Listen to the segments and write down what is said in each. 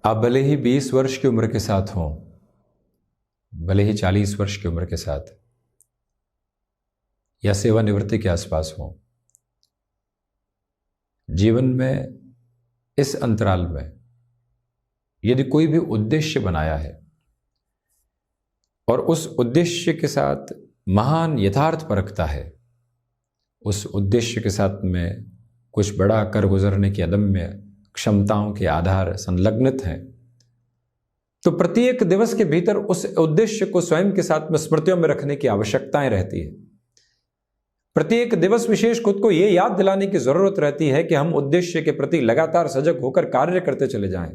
आप भले ही 20 वर्ष की उम्र के साथ हों, भले ही 40 वर्ष की उम्र के साथ या सेवानिवृत्ति के आसपास हों, जीवन में इस अंतराल में यदि कोई भी उद्देश्य बनाया है और उस उद्देश्य के साथ महान यथार्थ परखता है, उस उद्देश्य के साथ में कुछ बड़ा कर गुजरने की अदम्य क्षमताओं के आधार संलग्नित हैं, तो प्रत्येक दिवस के भीतर उस उद्देश्य को स्वयं के साथ में स्मृतियों में रखने की आवश्यकताएं रहती है। प्रत्येक दिवस विशेष खुद को यह याद दिलाने की जरूरत रहती है कि हम उद्देश्य के प्रति लगातार सजग होकर कार्य करते चले जाएं।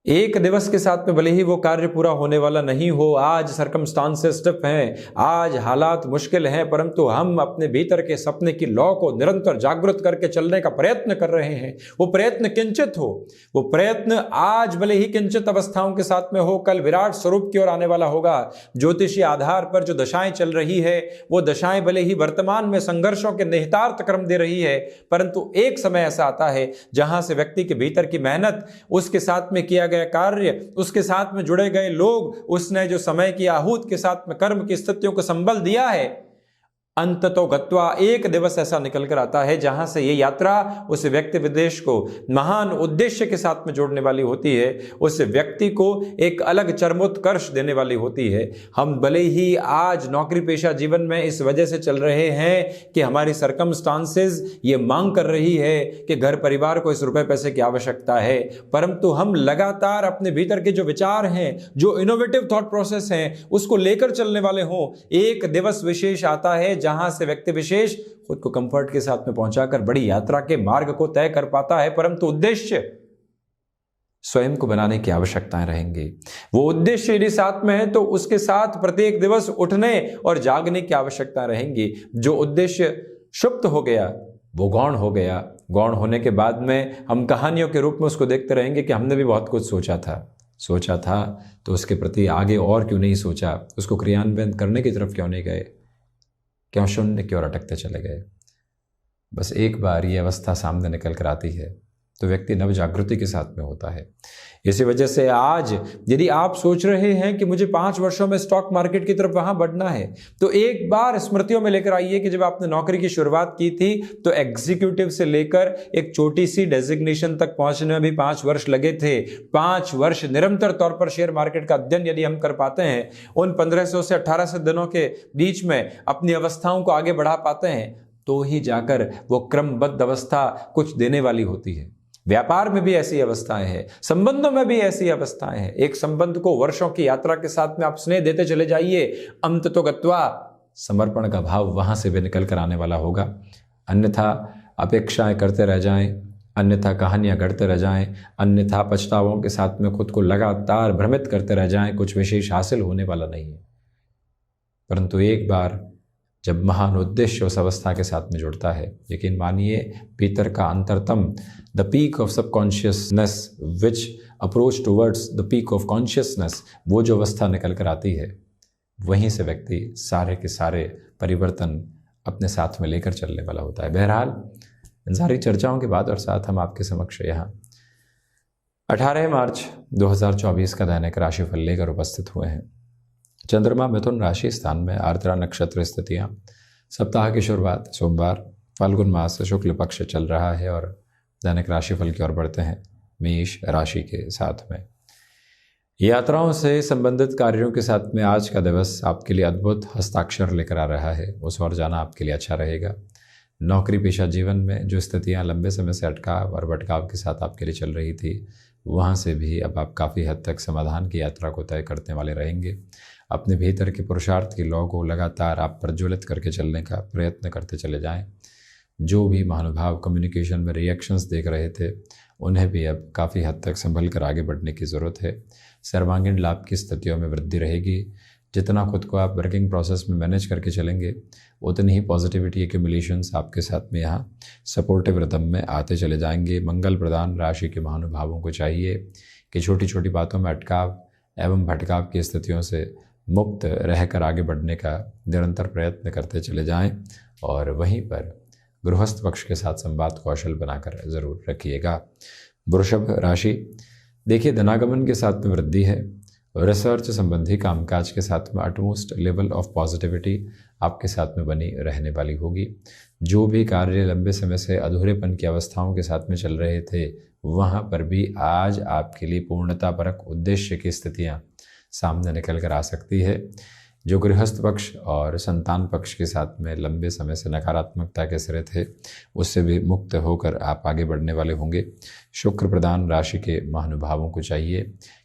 एक दिवस के साथ में भले ही वो कार्य पूरा होने वाला नहीं हो, आज सर्कमस्टांसेस टफ हैं, आज हालात मुश्किल हैं, परंतु हम अपने भीतर के सपने की लौ को निरंतर जागृत करके चलने का प्रयत्न कर रहे हैं। वो प्रयत्न किंचित हो, वो प्रयत्न आज भले ही किंचित अवस्थाओं के साथ में हो, कल विराट स्वरूप की ओर आने वाला होगा। ज्योतिषीय आधार पर जो दशाएं चल रही है, वो दशाएं भले ही वर्तमान में संघर्षों के निहितार्थ क्रम दे रही है, परंतु एक समय ऐसा आता है जहां से व्यक्ति के भीतर की मेहनत, उसके साथ में किया कार्य, उसके साथ में जुड़े गए लोग, उसने जो समय की आहूत के साथ में कर्म की स्थितियों को संबल दिया है, अंततो गत्वा एक दिवस ऐसा निकल कर आता है जहां से ये यात्रा उस व्यक्ति विदेश को महान उद्देश्य के साथ में जोड़ने वाली होती है, उस व्यक्ति को एक अलग चरमोत्कर्ष देने वाली होती है। हम भले ही आज नौकरी पेशा जीवन में इस वजह से चल रहे हैं कि हमारी सर्कमस्टांसेस ये मांग कर रही है कि घर परिवार को इस रुपए पैसे की आवश्यकता है, परंतु हम लगातार अपने भीतर के जो विचार हैं, जो इनोवेटिव थॉट प्रोसेस हैं, उसको लेकर चलने वाले हों। एक दिवस विशेष आता है जहां से व्यक्ति विशेष खुद को कंफर्ट के साथ में पहुंचाकर बड़ी यात्रा के मार्ग को तय कर पाता है, परंतु उद्देश्य स्वयं को बनाने की आवश्यकताएं रहेंगी। वो उद्देश्य यदि साथ में है तो उसके साथ प्रत्येक दिवस उठने और जागने की आवश्यकता रहेंगी। जो उद्देश्य सुप्त हो गया वो गौण हो गया। गौण होने के बाद में हम कहानियों के रूप में उसको देखते रहेंगे कि हमने भी बहुत कुछ सोचा था तो उसके प्रति आगे और क्यों नहीं सोचा, उसको क्रियान्वयन करने की तरफ क्यों नहीं गए, क्यों शून्य की ओर अटकते चले गए। बस एक बार ये अवस्था सामने निकल कर आती है तो व्यक्ति नव जागृति के साथ में होता है। इसी वजह से आज यदि आप सोच रहे हैं कि मुझे 5 वर्षों में स्टॉक मार्केट की तरफ वहां बढ़ना है, तो एक बार स्मृतियों में लेकर आइए कि जब आपने नौकरी की शुरुआत की थी तो एग्जीक्यूटिव से लेकर एक छोटी सी डेजिग्नेशन तक पहुंचने में भी 5 वर्ष लगे थे। 5 वर्ष निरंतर तौर पर शेयर मार्केट का अध्ययन यदि हम कर पाते हैं, उन 1500 से 1800 दिनों के बीच में अपनी अवस्थाओं को आगे बढ़ा पाते हैं, तो ही जाकर वो क्रमबद्ध अवस्था कुछ देने वाली होती है। व्यापार में भी ऐसी अवस्थाएं हैं, संबंधों में भी ऐसी अवस्थाएं हैं। एक संबंध को वर्षों की यात्रा के साथ में आप स्नेह देते चले जाइए, अंततो गत्वा समर्पण का भाव वहां से भी निकल कर आने वाला होगा। अन्यथा अपेक्षाएं करते रह जाएं, अन्यथा कहानियां गढ़ते रह जाएं, अन्यथा पछतावों के साथ में खुद को लगातार भ्रमित करते रह जाएं, कुछ विशेष हासिल होने वाला नहीं है। परंतु एक बार जब महान उद्देश्य उस अवस्था के साथ में जुड़ता है, यकीन मानिए भीतर का अंतरतम, the peak of subconsciousness which approach towards the peak of consciousness, वो जो अवस्था निकल कर आती है, वहीं से व्यक्ति सारे के सारे परिवर्तन अपने साथ में लेकर चलने वाला होता है। बहरहाल इन सारी चर्चाओं के बाद और साथ हम आपके समक्ष यहाँ 18 मार्च 2024 का दैनिक राशिफल लेकर उपस्थित हुए हैं। चंद्रमा मिथुन राशि स्थान में, आर्द्रा नक्षत्र स्थितियां, सप्ताह की शुरुआत सोमवार, फाल्गुन मास शुक्ल पक्ष चल रहा है और दैनिक राशिफल की ओर बढ़ते हैं मेष राशि के साथ में। यात्राओं से संबंधित कार्यों के साथ में आज का दिवस आपके लिए अद्भुत हस्ताक्षर लेकर आ रहा है, उस ओर जाना आपके लिए अच्छा रहेगा। नौकरी पेशा जीवन में जो स्थितियां लंबे समय से अटकाव और भटकाव के साथ आपके लिए चल रही थी, वहाँ से भी अब आप काफ़ी हद तक समाधान की यात्रा को तय करने वाले रहेंगे। अपने भीतर के पुरुषार्थ की लौ को लगातार आप प्रज्वलित करके चलने का प्रयत्न करते चले जाएं। जो भी महानुभाव कम्युनिकेशन में रिएक्शंस देख रहे थे, उन्हें भी अब काफ़ी हद तक संभल कर आगे बढ़ने की ज़रूरत है। सर्वांगीण लाभ की स्थितियों में वृद्धि रहेगी। जितना खुद को आप वर्किंग प्रोसेस में मैनेज करके चलेंगे, उतनी ही पॉजिटिविटी एक्यूमुलेशंस आपके साथ में यहाँ सपोर्टिव रिदम में आते चले जाएंगे। मंगल प्रदान राशि के महानुभावों को चाहिए कि छोटी छोटी बातों में अटकाव एवं भटकाव की स्थितियों से मुक्त रहकर आगे बढ़ने का निरंतर प्रयत्न करते चले जाएं और वहीं पर गृहस्थ पक्ष के साथ संवाद कौशल बनाकर ज़रूर रखिएगा। वृषभ राशि, देखिए, धनागमन के साथ में वृद्धि है। रिसर्च संबंधी कामकाज के साथ में अटमोस्ट लेवल ऑफ पॉजिटिविटी आपके साथ में बनी रहने वाली होगी। जो भी कार्य लंबे समय से अधूरेपन की अवस्थाओं के साथ में चल रहे थे, वहाँ पर भी आज आपके लिए पूर्णतापरक उद्देश्य की स्थितियाँ सामने निकल कर आ सकती है। जो गृहस्थ पक्ष और संतान पक्ष के साथ में लंबे समय से नकारात्मकता के सिरे थे, उससे भी मुक्त होकर आप आगे बढ़ने वाले होंगे। शुक्र प्रधान राशि के महानुभावों को चाहिए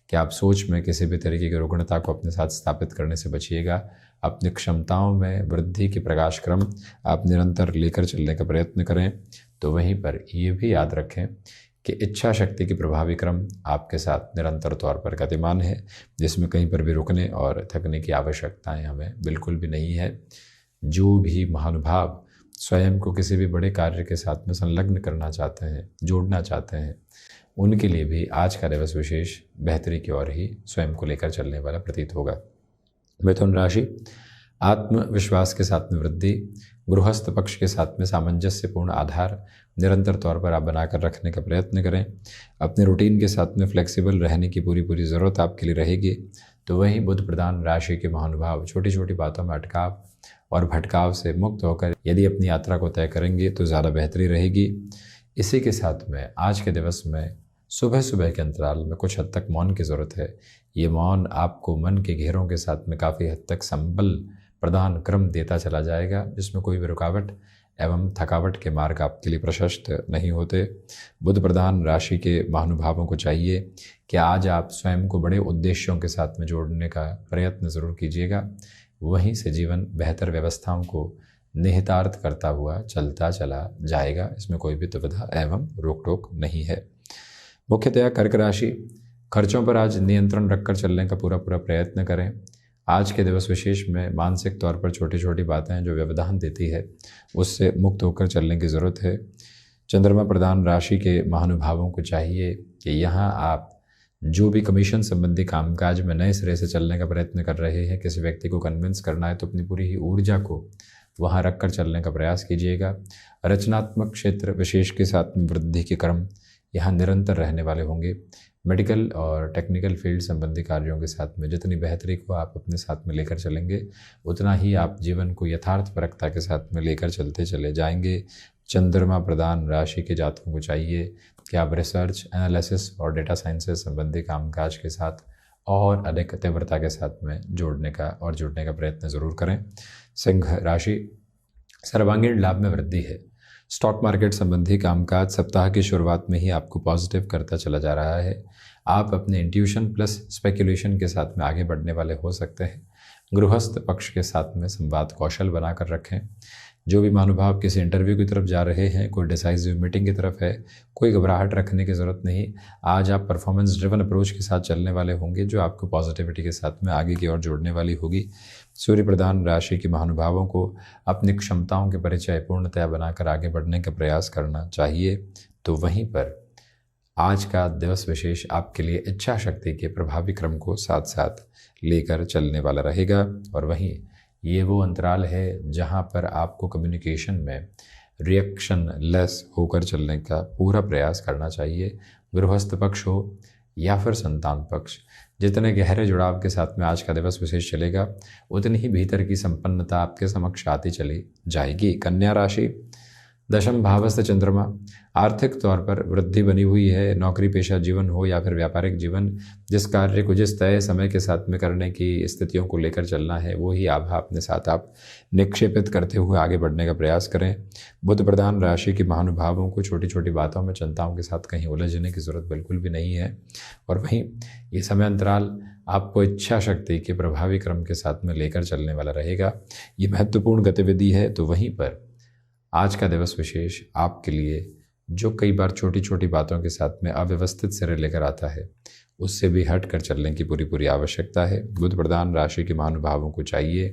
कि आप सोच में किसी भी तरीके की रुग्णता को अपने साथ स्थापित करने से बचिएगा। अपनी क्षमताओं में वृद्धि के प्रकाश क्रम आप निरंतर लेकर चलने का प्रयत्न करें। तो वहीं पर ये भी याद रखें कि इच्छा शक्ति की प्रभावी क्रम आपके साथ निरंतर तौर पर गतिमान है, जिसमें कहीं पर भी रुकने और थकने की आवश्यकताएं हमें बिल्कुल भी नहीं है। जो भी महानुभाव स्वयं को किसी भी बड़े कार्य के साथ में संलग्न करना चाहते हैं, जोड़ना चाहते हैं, उनके लिए भी आज का दिवस विशेष बेहतरी की ओर ही स्वयं को लेकर चलने वाला प्रतीत होगा। मिथुन राशि, आत्मविश्वास के साथ में वृद्धि, गृहस्थ पक्ष के साथ में सामंजस्यपूर्ण आधार निरंतर तौर पर आप बनाकर रखने का प्रयत्न करें। अपने रूटीन के साथ में फ्लेक्सिबल रहने की पूरी ज़रूरत आपके लिए रहेगी। तो वहीं बुध प्रधान राशि के महानुभाव छोटी छोटी बातों में अटकाव और भटकाव से मुक्त होकर यदि अपनी यात्रा को तय करेंगे तो ज़्यादा बेहतरी रहेगी। इसी के साथ में आज के दिवस में सुबह सुबह के अंतराल में कुछ हद तक मौन की ज़रूरत है। ये मौन आपको मन के घेरों के साथ में काफ़ी हद तक संबल प्रदान क्रम देता चला जाएगा, जिसमें कोई भी रुकावट एवं थकावट के मार्ग आपके लिए प्रशस्त नहीं होते। बुध प्रधान राशि के महानुभावों को चाहिए कि आज आप स्वयं को बड़े उद्देश्यों के साथ में जोड़ने का प्रयत्न ज़रूर कीजिएगा। वहीं से जीवन बेहतर व्यवस्थाओं को निहितार्थ करता हुआ चलता चला जाएगा, इसमें कोई भी दुविधा एवं रोक टोक नहीं है। मुख्यतया कर्क राशि, खर्चों पर आज नियंत्रण रखकर चलने का पूरा प्रयत्न करें। आज के दिवस विशेष में मानसिक तौर पर छोटी छोटी बातें जो व्यवधान देती है, उससे मुक्त होकर चलने की ज़रूरत है। चंद्रमा प्रधान राशि के महानुभावों को चाहिए कि यहाँ आप जो भी कमीशन संबंधी कामकाज में नए सिरे से चलने का प्रयत्न कर रहे हैं, किसी व्यक्ति को कन्विंस करना है, तो अपनी पूरी ही ऊर्जा को वहाँ रख कर चलने का प्रयास कीजिएगा। रचनात्मक क्षेत्र विशेष के साथ में वृद्धि के क्रम यहाँ निरंतर रहने वाले होंगे। मेडिकल और टेक्निकल फील्ड संबंधी कार्यों के साथ में जितनी बेहतरी को आप अपने साथ में लेकर चलेंगे, उतना ही आप जीवन को यथार्थपरकता के साथ में लेकर चलते चले जाएंगे। चंद्रमा प्रधान राशि के जातकों को चाहिए कि आप रिसर्च, एनालिसिस और डेटा साइंसेज संबंधी कामकाज के साथ और अधिक तीव्रता के साथ में जुड़ने का प्रयत्न ज़रूर करें। सिंह राशि, सर्वांगीण लाभ में वृद्धि है। स्टॉक मार्केट संबंधी कामकाज सप्ताह की शुरुआत में ही आपको पॉजिटिव करता चला जा रहा है। आप अपने इंट्यूशन प्लस स्पेकुलेशन के साथ में आगे बढ़ने वाले हो सकते हैं। गृहस्थ पक्ष के साथ में संवाद कौशल बनाकर रखें। जो भी महानुभाव किसी इंटरव्यू की तरफ जा रहे हैं, कोई डिसाइसिव मीटिंग की तरफ है, कोई घबराहट रखने की ज़रूरत नहीं। आज आप परफॉर्मेंस ड्रिवन अप्रोच के साथ चलने वाले होंगे, जो आपको पॉजिटिविटी के साथ में आगे की ओर जोड़ने वाली होगी। सूर्य प्रधान राशि के महानुभावों को अपनी क्षमताओं के परिचय पूर्णतया बनाकर आगे बढ़ने का प्रयास करना चाहिए। तो वहीं पर आज का दिवस विशेष आपके लिए इच्छा शक्ति के प्रभावी क्रम को साथ साथ लेकर चलने वाला रहेगा। और वहीं ये वो अंतराल है जहां पर आपको कम्युनिकेशन में रिएक्शन लेस होकर चलने का पूरा प्रयास करना चाहिए। गृहस्थ पक्ष हो या फिर संतान पक्ष, जितने गहरे जुड़ाव के साथ में आज का दिवस विशेष चलेगा, उतनी ही भीतर की संपन्नता आपके समक्ष आती चली जाएगी। कन्या राशि, दशम भावस्थ चंद्रमा, आर्थिक तौर पर वृद्धि बनी हुई है। नौकरी पेशा जीवन हो या फिर व्यापारिक जीवन, जिस कार्य को जिस तय समय के साथ में करने की स्थितियों को लेकर चलना है, वो ही आभा अपने साथ आप निक्षेपित करते हुए आगे बढ़ने का प्रयास करें। बुध प्रधान राशि के महानुभावों को छोटी छोटी बातों में चिंताओं के साथ कहीं उलझने की ज़रूरत बिल्कुल भी नहीं है। और वहीं ये समय अंतराल आपको इच्छा शक्ति के प्रभावी क्रम के साथ में लेकर चलने वाला रहेगा। ये महत्वपूर्ण गतिविधि है। तो वहीं पर आज का दिवस विशेष आपके लिए जो कई बार छोटी छोटी बातों के साथ में अव्यवस्थित सिरे लेकर आता है, उससे भी हट कर चलने की पूरी आवश्यकता है। बुध प्रधान राशि के महानुभावों को चाहिए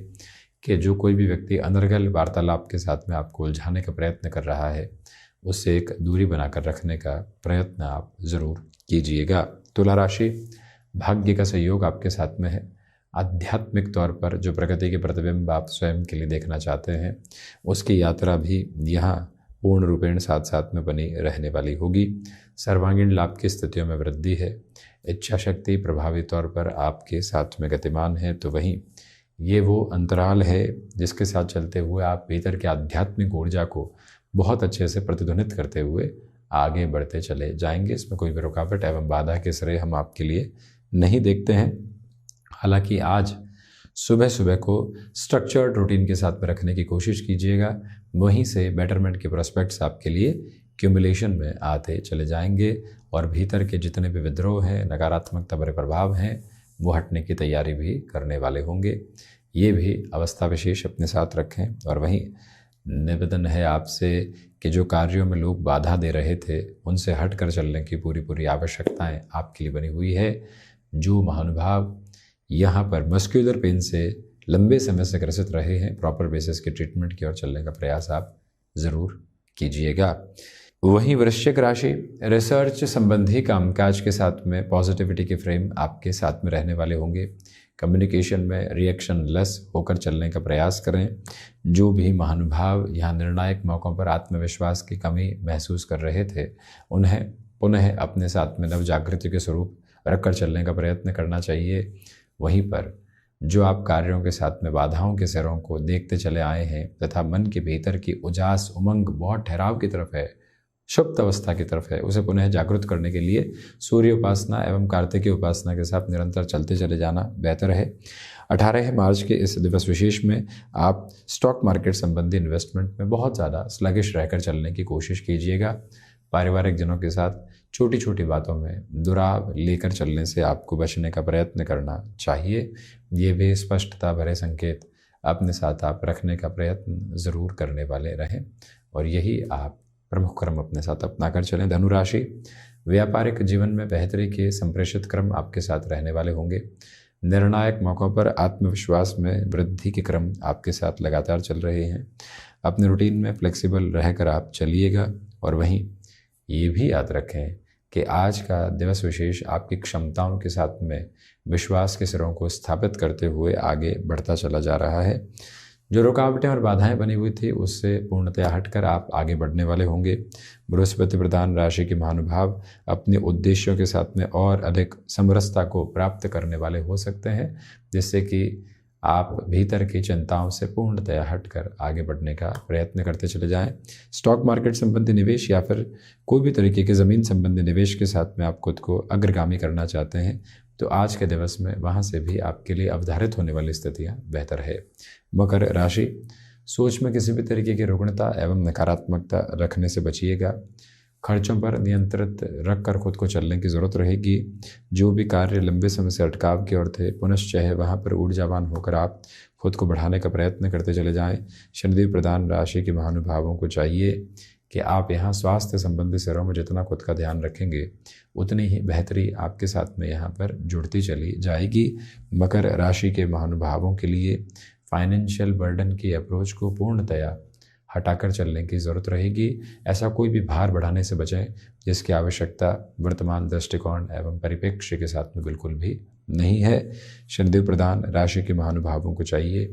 कि जो कोई भी व्यक्ति अनर्गल वार्तालाप के साथ में आपको उलझाने का प्रयत्न कर रहा है, उससे एक दूरी बनाकर रखने का प्रयत्न आप ज़रूर कीजिएगा। तुला राशि, भाग्य का सहयोग आपके साथ में है। आध्यात्मिक तौर पर जो प्रगति के प्रतिबिंब आप स्वयं के लिए देखना चाहते हैं, उसकी यात्रा भी यहाँ पूर्ण रूपेण साथ साथ में बनी रहने वाली होगी। सर्वांगीण लाभ की स्थितियों में वृद्धि है। इच्छा शक्ति प्रभावी तौर पर आपके साथ में गतिमान है, तो वहीं ये वो अंतराल है जिसके साथ चलते हुए आप भीतर की आध्यात्मिक ऊर्जा को बहुत अच्छे से प्रतिध्वनित करते हुए आगे बढ़ते चले जाएंगे। इसमें कोई भी रुकावट एवं बाधा के श्रेय हम आपके लिए नहीं देखते हैं। हालांकि आज सुबह सुबह को स्ट्रक्चर्ड रूटीन के साथ में रखने की कोशिश कीजिएगा, वहीं से बेटरमेंट के प्रोस्पेक्ट्स आपके लिए क्यूमुलेशन में आते चले जाएंगे और भीतर के जितने भी विद्रोह हैं, नकारात्मकता भरे प्रभाव हैं, वो हटने की तैयारी भी करने वाले होंगे। ये भी अवस्था विशेष अपने साथ रखें। और वहीं निवेदन है आपसे कि जो कार्यों में लोग बाधा दे रहे थे उनसे हट कर चलने की पूरी आवश्यकताएं आपके लिए बनी हुई है। जो महानुभाव यहाँ पर मस्कुलर पेन से लंबे समय से ग्रसित रहे हैं, प्रॉपर बेसिस की ट्रीटमेंट की ओर चलने का प्रयास आप ज़रूर कीजिएगा। वहीं वृश्चिक राशि, रिसर्च संबंधी कामकाज के साथ में पॉजिटिविटी के फ्रेम आपके साथ में रहने वाले होंगे। कम्युनिकेशन में रिएक्शन लेस होकर चलने का प्रयास करें। जो भी महानुभाव यहाँ निर्णायक मौक़ों पर आत्मविश्वास की कमी महसूस कर रहे थे, उन्हें पुनः अपने साथ में नव जागृति के स्वरूप रखकर चलने का प्रयत्न करना चाहिए। वहीं पर जो आप कार्यों के साथ में बाधाओं के सिरों को देखते चले आए हैं तथा मन के भीतर की उजास उमंग बहुत ठहराव की तरफ है, सुप्त अवस्था की तरफ है, उसे पुनः जागृत करने के लिए सूर्य उपासना एवं कार्तिकीय उपासना के साथ निरंतर चलते चले जाना बेहतर है। 18 मार्च के इस दिवस विशेष में आप स्टॉक मार्केट संबंधी इन्वेस्टमेंट में बहुत ज़्यादा स्लगिश रहकर चलने की कोशिश कीजिएगा। पारिवारिक जनों के साथ छोटी छोटी बातों में दुराव लेकर चलने से आपको बचने का प्रयत्न करना चाहिए। ये भी स्पष्टता भरे संकेत अपने साथ आप रखने का प्रयत्न ज़रूर करने वाले रहें और यही आप प्रमुख क्रम अपने साथ अपना कर चलें। धनुराशि, व्यापारिक जीवन में बेहतरी के संप्रेषित क्रम आपके साथ रहने वाले होंगे। निर्णायक मौक़ों पर आत्मविश्वास में वृद्धि के क्रम आपके साथ लगातार चल रहे हैं। अपने रूटीन में फ्लेक्सिबल रहकर आप चलिएगा और वहीं ये भी याद रखें कि आज का दिवस विशेष आपकी क्षमताओं के साथ में विश्वास के सिरों को स्थापित करते हुए आगे बढ़ता चला जा रहा है। जो रुकावटें और बाधाएं बनी हुई थी उससे पूर्णतया हटकर आप आगे बढ़ने वाले होंगे। बृहस्पति प्रधान राशि के महानुभाव अपने उद्देश्यों के साथ में और अधिक समरसता को प्राप्त करने वाले हो सकते हैं, जिससे कि आप भीतर की चिंताओं से पूर्णतया हटकर आगे बढ़ने का प्रयत्न करते चले जाएं। स्टॉक मार्केट संबंधी निवेश या फिर कोई भी तरीके के ज़मीन संबंधी निवेश के साथ में आप खुद को अग्रगामी करना चाहते हैं तो आज के दिवस में वहां से भी आपके लिए अवधारित होने वाली स्थितियां बेहतर है। मकर राशि, सोच में किसी भी तरीके की रुग्णता एवं नकारात्मकता रखने से बचिएगा। खर्चों पर नियंत्रित रखकर खुद को चलने की ज़रूरत रहेगी। जो भी कार्य लंबे समय से अटकाव की ओर थे पुनश्च वहाँ पर ऊर्जावान होकर आप खुद को बढ़ाने का प्रयत्न करते चले जाएं। शनिदेव प्रधान राशि के महानुभावों को चाहिए कि आप यहाँ स्वास्थ्य संबंधी सिरों में जितना खुद का ध्यान रखेंगे उतनी ही बेहतरी आपके साथ में यहाँ पर जुड़ती चली जाएगी। मकर राशि के महानुभावों के लिए फाइनेंशियल बर्डन की अप्रोच को पूर्णतया हटाकर चलने की ज़रूरत रहेगी। ऐसा कोई भी भार बढ़ाने से बचें जिसकी आवश्यकता वर्तमान दृष्टिकोण एवं परिप्रेक्ष्य के साथ में बिल्कुल भी नहीं है। शनिदेव प्रधान राशि के महानुभावों को चाहिए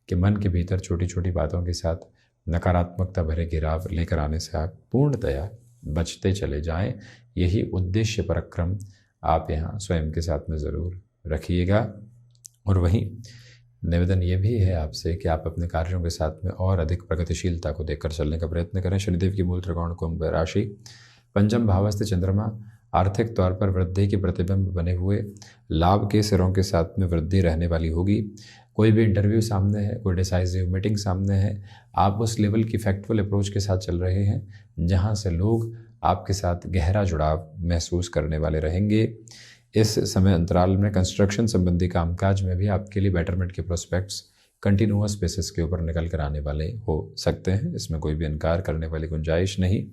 कि मन के भीतर छोटी छोटी बातों के साथ नकारात्मकता भरे गिराव लेकर आने से आप पूर्णतया बचते चले जाएं। यही उद्देश्य पराक्रम आप यहाँ स्वयं के साथ में ज़रूर रखिएगा। और वहीं निवेदन ये भी है आपसे कि आप अपने कार्यों के साथ में और अधिक प्रगतिशीलता को देखकर चलने का प्रयत्न करें। शनिदेव की मूल त्रिकोण कुंभ राशि, पंचम भावस्थ चंद्रमा आर्थिक तौर पर वृद्धि के प्रतिबिंब बने हुए लाभ के सिरों के साथ में वृद्धि रहने वाली होगी। कोई भी इंटरव्यू सामने है, कोई डिसाइसिव मीटिंग सामने है, आप उस लेवल की फैक्टफुल अप्रोच के साथ चल रहे हैं जहां से लोग आपके साथ गहरा जुड़ाव महसूस करने वाले रहेंगे। इस समय अंतराल में कंस्ट्रक्शन संबंधी कामकाज में भी आपके लिए बेटरमेंट के प्रोस्पेक्ट्स कंटिन्यूअस बेसिस के ऊपर निकल कर आने वाले हो सकते हैं। इसमें कोई भी इनकार करने वाली गुंजाइश नहीं।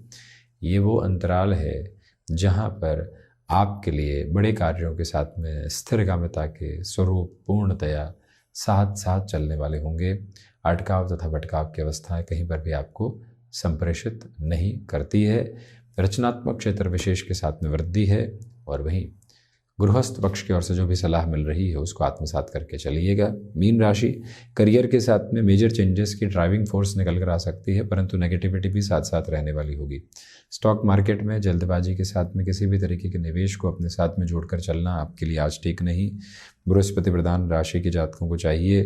ये वो अंतराल है जहां पर आपके लिए बड़े कार्यों के साथ में स्थिरगामिता के स्वरूप पूर्णतया साथ साथ चलने वाले होंगे। अटकाव तथा भटकाव की अवस्थाएं कहीं पर भी आपको संप्रेषित नहीं करती है। रचनात्मक क्षेत्र विशेष के साथ में वृद्धि है और वहीं गृहस्थ पक्ष की ओर से जो भी सलाह मिल रही है उसको आत्मसात करके चलिएगा। मीन राशि, करियर के साथ में मेजर चेंजेस की ड्राइविंग फोर्स निकल कर आ सकती है, परंतु नेगेटिविटी भी साथ साथ रहने वाली होगी। स्टॉक मार्केट में जल्दबाजी के साथ में किसी भी तरीके के निवेश को अपने साथ में जोड़कर चलना आपके लिए आज ठीक नहीं। बृहस्पति प्रधान राशि के जातकों को चाहिए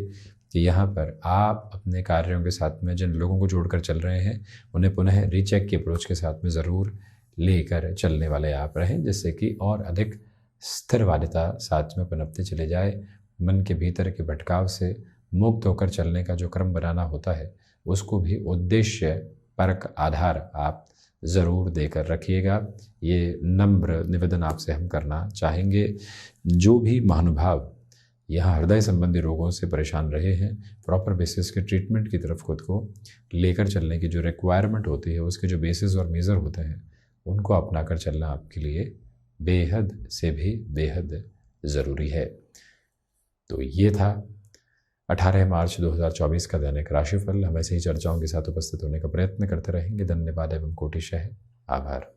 कि यहाँ पर आप अपने कार्यों के साथ में जिन लोगों को जोड़कर चल रहे हैं उन्हें पुनः रीचेक की अप्रोच के साथ में ज़रूर लेकर चलने वाले आप रहें, जिससे कि और अधिक स्थिरवादिता साथ में पनपते चले जाए। मन के भीतर के भटकाव से मुक्त होकर चलने का जो क्रम बनाना होता है उसको भी उद्देश्य परक आधार आप ज़रूर देकर रखिएगा। ये नम्र निवेदन आपसे हम करना चाहेंगे। जो भी महानुभाव यहाँ हृदय संबंधी रोगों से परेशान रहे हैं, प्रॉपर बेसिस के ट्रीटमेंट की तरफ खुद को लेकर चलने की जो रिक्वायरमेंट होती है उसके जो बेसिस और मेज़र होते हैं उनको अपना कर चलना आपके लिए बेहद से भी बेहद ज़रूरी है। तो ये था 18 मार्च 2024 का दैनिक राशिफल। हम ऐसे ही चर्चाओं के साथ उपस्थित होने का प्रयत्न करते रहेंगे। धन्यवाद एवं कोटिशः आभार।